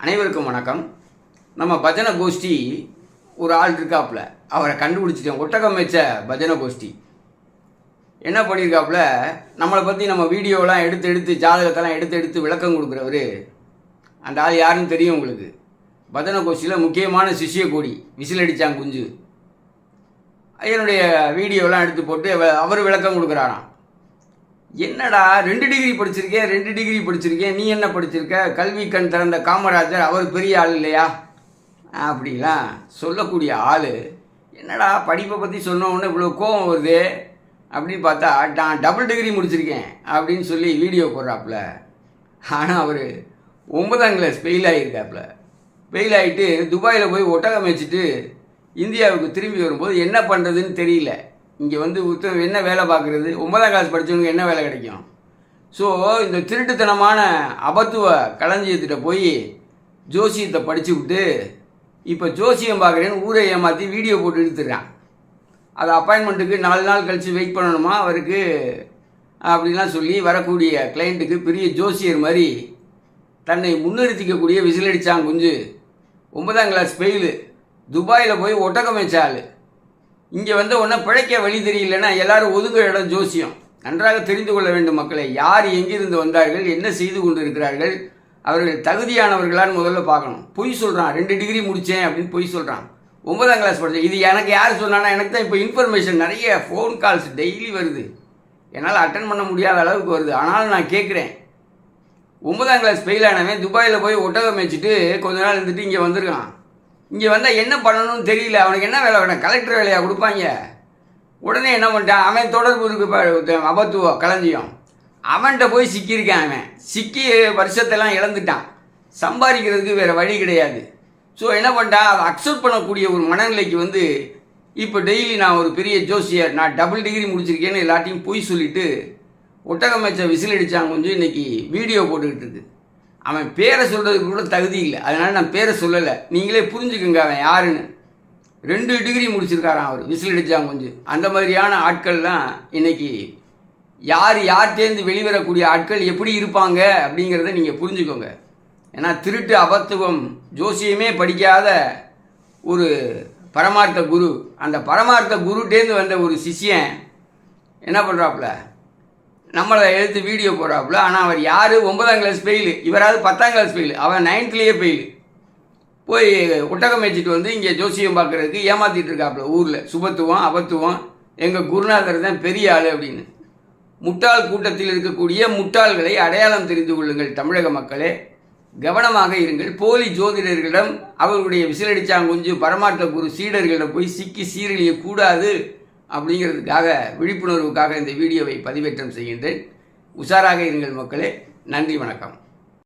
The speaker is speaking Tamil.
அனைவருக்கும் வணக்கம். நம்ம பஜனை கோஷ்டி ஒரு ஆள் இருக்காப்புல, அவரை கண்டுபிடிச்சிட்டேன். ஒட்டகம் வச்ச பஜனை கோஷ்டி என்ன பண்ணியிருக்காப்புல, நம்மளை பற்றி நம்ம வீடியோலாம் எடுத்து ஜாதகத்தெல்லாம் எடுத்து விளக்கம் கொடுக்குறவர். அந்த ஆள் யாருன்னு தெரியும் உங்களுக்கு. பஜனை கோஷ்டியில் முக்கியமான சிஷ்ய கோடி விசில் அடித்தாங்க குஞ்சு. என்னுடைய வீடியோலாம் எடுத்து போட்டு அவர் விளக்கம் கொடுக்குறாராம். என்னடா 2 டிகிரி படிச்சிருக்கேன், நீ என்ன படிச்சிருக்க? கல்வி கண் திறந்த காமராஜர் அவர் பெரிய ஆள் இல்லையா அப்படிலாம் சொல்லக்கூடிய ஆள். என்னடா படிப்பை பற்றி சொன்னோன்னே இவ்வளோ கோவம் வருது அப்படின்னு பார்த்தா, நான் டபுள் டிகிரி முடிச்சிருக்கேன் அப்படின்னு சொல்லி வீடியோ போடுறாப்புல. ஆனால் அவர் 9ஆம் கிளாஸ் ஃபெயில் ஆகியிருக்காப்புல. ஃபெயில் ஆகிட்டு துபாயில் போய் ஒட்டகம் வச்சுட்டு இந்தியாவுக்கு திரும்பி வரும்போது என்ன பண்ணுறதுன்னு தெரியல. இங்கே வந்து என்ன வேலை பார்க்குறது? 9ஆம் கிளாஸ் படித்தவனுக்கு என்ன வேலை கிடைக்கும்? ஸோ இந்த திருட்டுத்தனமான அபத்துவ களஞ்சியத்திட்ட போய் ஜோசியத்தை படித்து விட்டு இப்போ ஜோசியம் பார்க்குறேன்னு ஊரை ஏமாற்றி வீடியோ போட்டு எடுத்துடுறான். அது அப்பாயின்மெண்ட்டுக்கு 4 நாள் கழித்து வெயிட் பண்ணணுமா அவருக்கு அப்படின்லாம் சொல்லி வரக்கூடிய கிளைண்ட்டுக்கு பெரிய ஜோசியர் மாதிரி தன்னை முன்னிறுத்திக்கக்கூடிய விசிலடிச்சான் குஞ்சு. 9ஆம் கிளாஸ் ஃபெயிலு, துபாயில் போய் ஒட்டகம் வச்சாள். இங்கே வந்து ஒன்றும் பிழைக்க வழி தெரியலன்னா எல்லாரும் ஒதுக்குற இடம் ஜோசியம். நன்றாக தெரிந்து கொள்ள வேண்டும் மக்களே. யார் எங்கிருந்து வந்தார்கள், என்ன செய்து கொண்டு இருக்கிறார்கள், அவர்கள் தகுதியானவர்களான்னு முதல்ல பார்க்கணும். பொய் சொல்கிறான், 2 டிகிரி முடித்தேன் அப்படின்னு பொய் சொல்கிறான். 9ஆம் கிளாஸ் படித்தேன். இது எனக்கு யார் சொன்னான்னா, எனக்கு தான் இப்போ இன்ஃபர்மேஷன் நிறைய ஃபோன் கால்ஸ் டெய்லி வருது. என்னால் அட்டன் பண்ண முடியாத அளவுக்கு வருது. ஆனாலும் நான் கேட்குறேன், 9ஆம் கிளாஸ் ஃபெயில் ஆனவன் துபாயில் போய் ஒட்டகம் வச்சுட்டு கொஞ்ச நாள் இருந்துட்டு இங்கே வந்திருக்கான். இங்கே வந்தால் என்ன பண்ணணும்னு தெரியல. அவனுக்கு என்ன வேலை வேணும்? கலெக்டர் வேலையாக கொடுப்பாங்க. உடனே என்ன பண்ணிட்டான், அவன் தொடர்பு இருக்கு அபத்துவ களஞ்சியம், அவன்கிட்ட போய் சிக்கியிருக்கான். அவன் சிக்கி வருஷத்தெல்லாம் இழந்துட்டான். சம்பாதிக்கிறதுக்கு வேறு வழி கிடையாது. ஸோ என்ன பண்ணிட்டான், அதை அக்செப்ட் பண்ணக்கூடிய ஒரு மனநிலைக்கு வந்து இப்போ டெய்லி நான் ஒரு பெரிய ஜோசியர், நான் டபுள் டிகிரி முடிச்சிருக்கேன்னு எல்லாத்தையும் பொய் சொல்லிவிட்டு ஒட்டகம் வச்ச விசில் அடித்தான் கொஞ்சம் இன்றைக்கி வீடியோ போட்டுக்கிட்டு இருக்கு. அவன் பேரை சொல்கிறதுக்கு கூட தகுதி இல்லை. அதனால் நான் பேரை சொல்லலை, நீங்களே புரிஞ்சுக்குங்க அவன் யாருன்னு. 2 டிகிரி முடிச்சிருக்காரான் அவர், விசில் அடித்தாங்க கொஞ்சம். அந்த மாதிரியான ஆட்கள்லாம் இன்றைக்கி யார்கிட்டேருந்து வெளிவரக்கூடிய ஆட்கள் எப்படி இருப்பாங்க அப்படிங்கிறத நீங்கள் புரிஞ்சுக்கோங்க. ஏன்னா திருட்டு அபத்துவம் ஜோசியமே படிக்காத ஒரு பரமார்த்த குரு, அந்த பரமார்த்த குருட்டேருந்து வந்த ஒரு சிஷ்யன் என்ன பண்ணுறாப்புல, நம்மளை எடுத்து வீடியோ போடுறாப்புல. ஆனால் அவர் யார்? 9ஆம் கிளாஸ் ஃபெயிலு. இவராது 10ஆம் கிளாஸ் ஃபெயிலு. அவன் 9th ஃபெயிலு. போய் ஒட்டகம் வச்சுட்டு வந்து இங்கே ஜோசியம் பார்க்குறதுக்கு ஏமாற்றிட்டு இருக்காப்புல ஊரில். சுபத்துவம் அபத்துவம், எங்கள் குருநாதர் தான் பெரிய ஆள் அப்படின்னு. முட்டாள் கூட்டத்தில் இருக்கக்கூடிய முட்டாள்களை அடையாளம் தெரிந்து கொள்ளுங்கள் தமிழக மக்களே. கவனமாக இருங்கள். போலி ஜோதிடர்களிடம், அவர்களுடைய விசிலடிச்சாங்குஞ்சு பரமார்த்த குரு சீடர்களிடம் போய் சிக்கி சீரழியக்கூடாது அப்படிங்கிறதுக்காக, விழிப்புணர்வுக்காக இந்த வீடியோவை பதிவேற்றம் செய்கின்றேன். உஷாராக இருங்கள் மக்களே. நன்றி, வணக்கம்.